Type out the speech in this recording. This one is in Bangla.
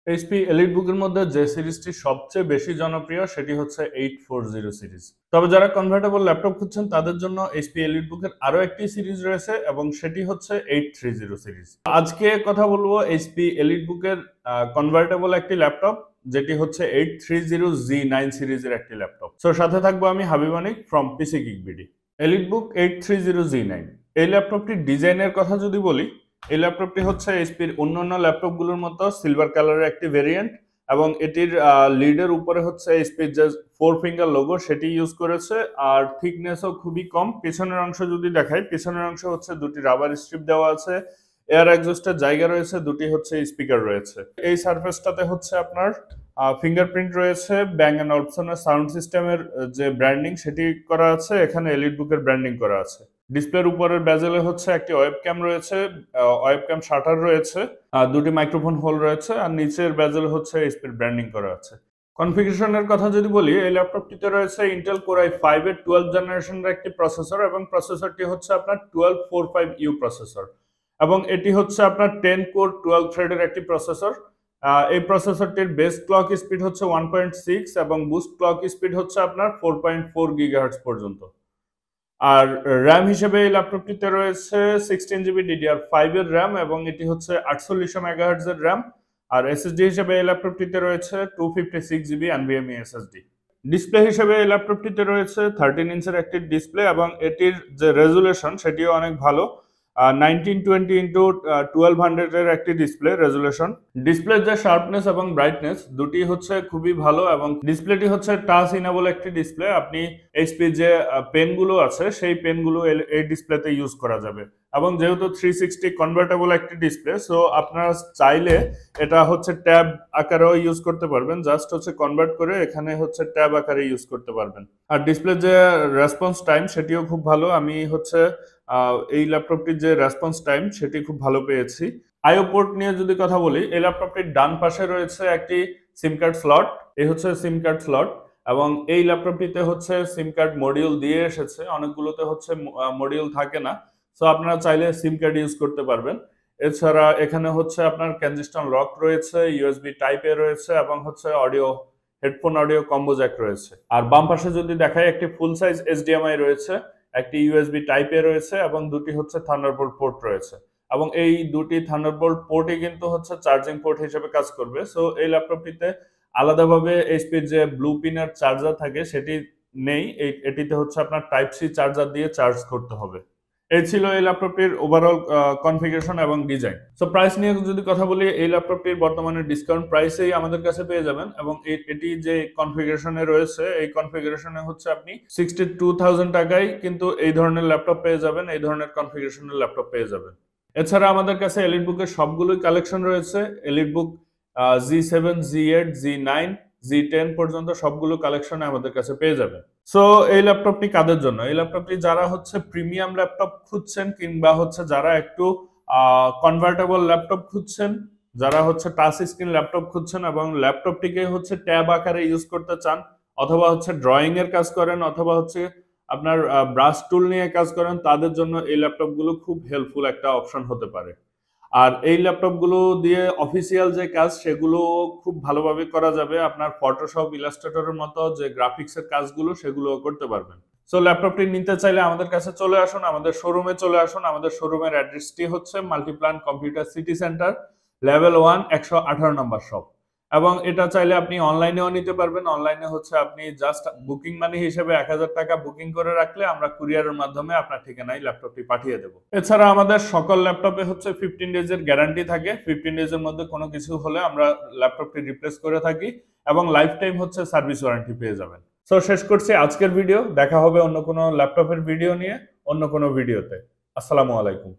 এইচপি এলিটবুকের মধ্যে যে সিরিজটি সবচেয়ে বেশি জনপ্রিয় সেটি হচ্ছে 840 সিরিজ। তবে যারা কনভার্টেবল ল্যাপটপ খুঁজছেন তাদের জন্য এইচপি এলিটবুকের আরো একটি সিরিজ রয়েছে এবং সেটি হচ্ছে 830 সিরিজ। আজকে কথা বলবো এইচপি এলিটবুকের কনভার্টেবল একটি ল্যাপটপ যেটি হচ্ছে 830 Z9 সিরিজের একটি ল্যাপটপ। সো সাথে থাকবো আমি হাবিব মানিক ফ্রম পিসি গিকবিডি। এলিটবুক 830 Z9 এই ল্যাপটপটির ডিজাইনের কথা যদি বলি, এই ল্যাপটপটি হচ্ছে এইচপির অন্যান্য ল্যাপটপগুলোর মতো সিলভার কালারের একটি ভেরিয়েন্ট এবং এটির লিডের উপরে হচ্ছে এইচপির যে 4 ফিঙ্গার লোগো সেটি ইউজ করেছে। আর থিকনেসও খুবই কম। পিছনের অংশ যদি দেখাই, পিছনের অংশ হচ্ছে দুটি রাবার স্ট্রিপ দেওয়া আছে, এয়ার এক্সস্টের জায়গা রয়েছে, দুটি হচ্ছে স্পিকার রয়েছে। এই সারফেসটাতে হচ্ছে আপনার ফিঙ্গারপ্রিন্ট রয়েছে, ব্যাং অ্যান্ড অলপসনের সাউন্ড সিস্টেমের যে ব্র্যান্ডিং সেটি করা আছে, এখানে এলিটবুকের ব্র্যান্ডিং করা আছে। ডিসপ্লের উপরের বেজেলে হচ্ছে একটি ওয়েবক্যাম রয়েছে, ওয়েবক্যাম শাটার রয়েছে, দুটি মাইক্রোফোন হোল রয়েছে, আর নিচের বেজেল হচ্ছে এইচপির ব্র্যান্ডিং করা আছে। কনফিগারেশনের কথা যদি বলি, এই ল্যাপটপটিতে রয়েছে ইন্টেল কোর i5 এর 12 জেনারেশনের একটি প্রসেসর এবং প্রসেসরটি হচ্ছে আপনার 1245U প্রসেসর এবং এটি হচ্ছে আপনার 10 কোর 12 থ্রেডের একটি প্রসেসর। এই প্রসেসরটির বেস ক্লক স্পিড হচ্ছে 1.6 এবং বুস্ট ক্লক স্পিড হচ্ছে আপনার 4.4 গিগাহার্টজ পর্যন্ত। আর র্যাম হিসেবে এই ল্যাপটপটিতে রয়েছে 16GB DDR5 এর র্যাম এবং এটি হচ্ছে 4800 মেগাহার্টজ এর র্যাম। আর এসএসডি হিসেবে এই ল্যাপটপটিতে রয়েছে 256GB NVMe SSD। ডিসপ্লে হিসেবে এই ল্যাপটপটিতে রয়েছে 13 ইঞ্চের একটি ডিসপ্লে এবং এটির যে রেজুলেশন সেটিও অনেক ভালো। 1920x1200 এর একটি ডিসপ্লে রেজুলেশন। ডিসপ্লের যে শার্পনেস এবং ব্রাইটনেস দুটি হচ্ছে খুবই ভালো এবং ডিসপ্লেটি হচ্ছে টাচ ইনেবল একটি ডিসপ্লে। আপনি এইচপি যে পেনগুলো আছে সেই পেনগুলো এই ডিসপ্লেতে ইউজ করা যাবে এবং যেহেতু 360 কনভার্টেবল একটি ডিসপ্লে, সো আপনারা চাইলে এটা হচ্ছে ট্যাব আকারেও ইউজ করতে পারবেন। জাস্ট হচ্ছে কনভার্ট করে এখানে হচ্ছে ট্যাব আকারে ইউজ করতে পারবেন। আর ডিসপ্লে যে রেসপন্স টাইম সেটিও খুব ভালো। আমি হচ্ছে এই ল্যাপটপটির যে রেসপন্স টাইম সেটি খুব ভালো পেয়েছি। আইও পোর্ট নিয়ে যদি কথা বলি, এই ল্যাপটপটির ডান পাশে রয়েছে একটি সিম কার্ড স্লট। এই হচ্ছে সিম কার্ড স্লট এবং এই ল্যাপটপটিতে হচ্ছে সিম কার্ড মডিউল দিয়ে এসেছে, অনেকগুলোতে হচ্ছে মডিউল থাকে না, সো আপনারা চাইলে সিম কার্ড ইউজ করতে পারবেন। এছাড়া এখানে হচ্ছে আপনার ক্যানজিস্টন লক রয়েছে, ইউএসবি টাইপ এ রয়েছে এবং হচ্ছে audio headphone audio combo Jack রয়েছে। আর বাম পাশে যদি দেখাই, একটি ফুল সাইজ এইচডিএমআই রয়েছে, একটি ইউএসবি টাইপ এ রয়েছে এবং দুটি হচ্ছে থান্ডারবোল্ট পোর্ট রয়েছে এবং এই দুটি থান্ডারবোল্ট পোর্টই কিন্তু হচ্ছে চার্জিং পোর্ট হিসেবে কাজ করবে। সো এই ল্যাপটপটিতে আলাদাভাবে এইচপির যে ব্লু পিনের চার্জার থাকে সেটি নেই, এটিতে হচ্ছে আপনার টাইপ সি চার্জার দিয়ে চার্জ করতে হবে। এই ছিল এই ল্যাপটপটির ওভারঅল কনফিগারেশন এবং ডিজাইন। সো প্রাইস নিয়ে যদি কথা বলি, এই ল্যাপটপটির বর্তমানে ডিসকাউন্ট প্রাইসেই আমাদের কাছে পেয়ে যাবেন এবং এটি যে কনফিগারেশনে রয়েছে এই কনফিগারেশনে হচ্ছে আপনি 62,000 টাকায় কিন্তু এই ধরনের ল্যাপটপ পেয়ে যাবেন, এই ধরনের কনফিগারেশনের ল্যাপটপ পেয়ে যাবেন। এছাড়া আমাদের কাছে এলিটবুকের সবগুলোই কালেকশন রয়েছে। EliteBook G7, G8, G9, G10 পর্যন্ত সবগুলো কালেকশনে আমাদের কাছে পেয়ে যাবেন। সো এই ল্যাপটপটি কাদের জন্য? এই ল্যাপটপটি যারা হচ্ছে প্রিমিয়াম ল্যাপটপ খুঁজছেন কিংবা হচ্ছে যারা একটু কনভার্টেবল ল্যাপটপ খুঁজছেন, যারা হচ্ছে টাচ স্ক্রিন ল্যাপটপ খুঁজছেন এবং ল্যাপটপটিকে হচ্ছে ট্যাব আকারে ইউজ করতে চান, অথবা হচ্ছে ড্রয়িং এর কাজ করেন, অথবা হচ্ছে আপনার ব্রাশ টুল নিয়ে কাজ করেন, তাদের জন্য এই ল্যাপটপগুলো খুব হেল্পফুল একটা অপশন হতে পারে। আর এই ল্যাপটপগুলো দিয়ে অফিসিয়াল যে কাজ সেগুলো খুব ভালোভাবে করা যাবে। আপনার ফটোশপ, ইলাস্ট্রেটরের মতো যে গ্রাফিক্সের কাজগুলো সেগুলো করতে পারবেন। সো ল্যাপটপটি নিতে চাইলে আমাদের কাছে চলে আসুন, আমাদের শোরুমে চলে আসুন। আমাদের শোরুমের অ্যাড্রেসটি হচ্ছে Multiplan computer city centre, level 1, 118 নম্বর শপ। এবং এটা চাইলে আপনি অনলাইনেও নিতে পারবেন। অনলাইনে হচ্ছে আপনি জাস্ট বুকিং মানি হিসেবে 1000 টাকা বুকিং করে রাখলে আমরা কুরিয়ারের মাধ্যমে আপনার ঠিকানায় ল্যাপটপটি পাঠিয়ে দেবো। এছাড়া আমাদের সকল ল্যাপটপে হচ্ছে 15 ডেজের গ্যারান্টি থাকে। 15 ডেজের মধ্যে কোনো কিছু হলে আমরা ল্যাপটপটি রিপ্লেস করে থাকি এবং লাইফ টাইম হচ্ছে সার্ভিস ওয়ারেন্টি পেয়ে যাবেন। সো শেষ করছি আজকের ভিডিও। দেখা হবে অন্য কোনো ল্যাপটপের ভিডিও নিয়ে অন্য কোনো ভিডিওতে। আসসালামু আলাইকুম।